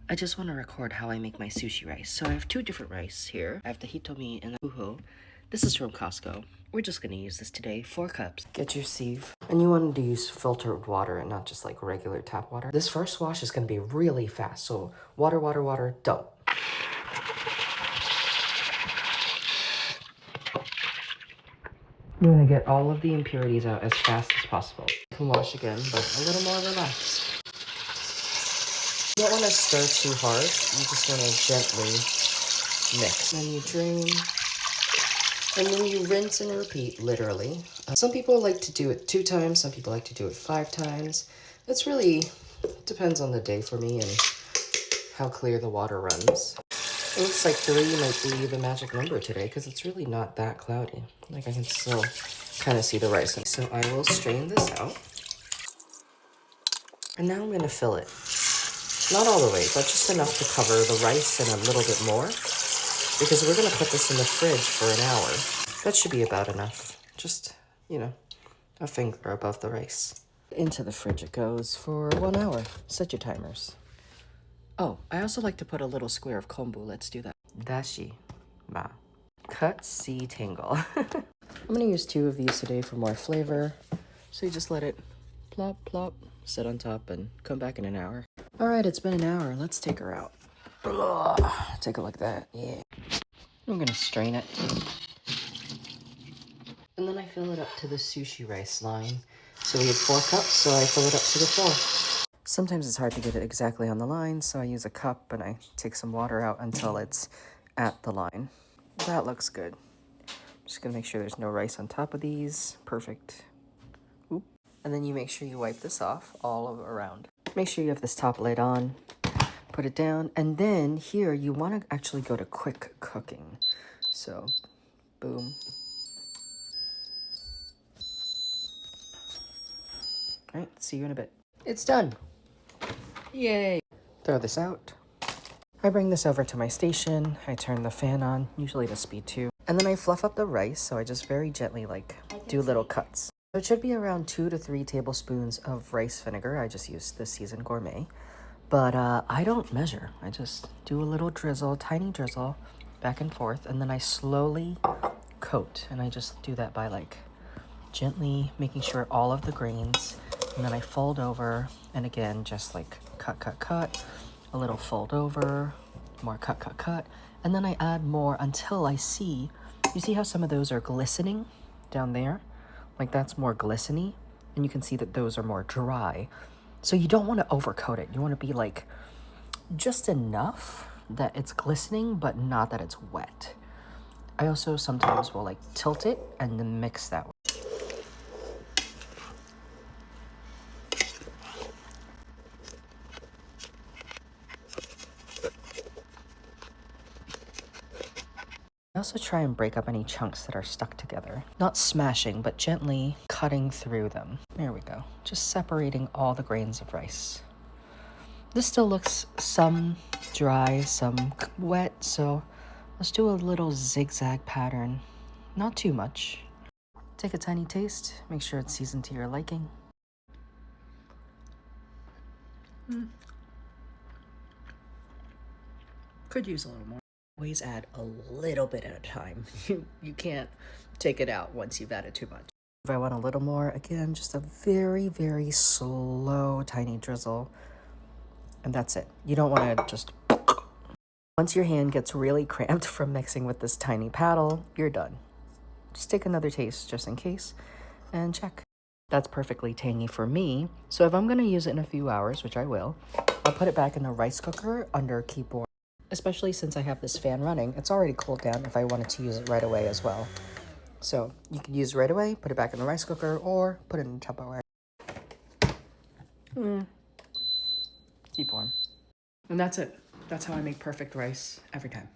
I just want to record how I make my sushi rice. So I have two different rice here. I have the hitomi and the uho. This is from Costco. We're just going to use this today, 4 cups. Get your sieve. And you want to use filtered water and not just like regular tap water. This first wash is going to be really fast. So water, water, water, don't. You want to get all of the impurities out as fast as possible. You can wash again, but a little more relaxed. You don't want to stir too hard. You just want to gently mix. And then you drain. And then you rinse and repeat, literally. Some people like to do it 2 times. Some people like to do it 5 times. It's really depends on the day for me and how clear the water runs. It looks like 3 might be the magic number today because it's really not that cloudy. Like I can still kind of see the rice. So I will strain this out. And now I'm going to fill it. Not all the way, but just enough to cover the rice and a little bit more. Because we're going to put this in the fridge for an hour. That should be about enough. Just, you know, a finger above the rice. Into the fridge it goes for 1 hour. Set your timers. Oh, I also like to put a little square of kombu. Let's do that. Dashi. Ma. Cut, see, tangle. I'm going to use 2 of these today for more flavor. So you just let it plop, plop, sit on top, and come back in an hour. All right, it's been an hour. Let's take her out. Ugh, take it like that. Yeah. I'm going to strain it. And then I fill it up to the sushi rice line. So we have 4 cups, so I fill it up to the 4. Sometimes it's hard to get it exactly on the line, so I use a cup and I take some water out until it's at the line. That looks good. Just gonna make sure there's no rice on top of these. Perfect. Oop. And then you make sure you wipe this off all around. Make sure you have this top lid on. Put it down, and then here you want to actually go to quick cooking. So, boom. All right, see you in a bit. It's done. Yay. Throw this out. I bring this over to my station. I turn the fan on, usually to speed 2. And then I fluff up the rice, so I just very gently do little cuts. So it should be around 2 to 3 tablespoons of rice vinegar. I just use the seasoned gourmet. But I don't measure. I just do a little drizzle, tiny drizzle, back and forth, and then I slowly coat. And I just do that by gently making sure all of the grains, and then I fold over, and again, just cut, cut, cut, a little fold over, more cut, cut, cut, and then I add more until I see, you see how some of those are glistening down there? Like that's more glistening, and you can see that those are more dry. So you don't want to overcoat it. You want to be just enough that it's glistening, but not that it's wet. I also sometimes will tilt it and then mix that. I also try and break up any chunks that are stuck together. Not smashing, but gently cutting through them. There we go. Just separating all the grains of rice. This still looks some dry, some wet, so let's do a little zigzag pattern. Not too much. Take a tiny taste. Make sure it's seasoned to your liking. Could use a little more. Always add a little bit at a time. You can't take it out once you've added too much. If I want a little more, again, just a very, very slow, tiny drizzle. And that's it. You don't want to just... Once your hand gets really cramped from mixing with this tiny paddle, you're done. Just take another taste just in case and check. That's perfectly tangy for me. So if I'm going to use it in a few hours, which I will, I'll put it back in the rice cooker under keep warm. Especially since I have this fan running, it's already cooled down if I wanted to use it right away as well. So you can use it right away, put it back in the rice cooker, or put it in Tupperware. Keep warm. And that's it. That's how I make perfect rice every time.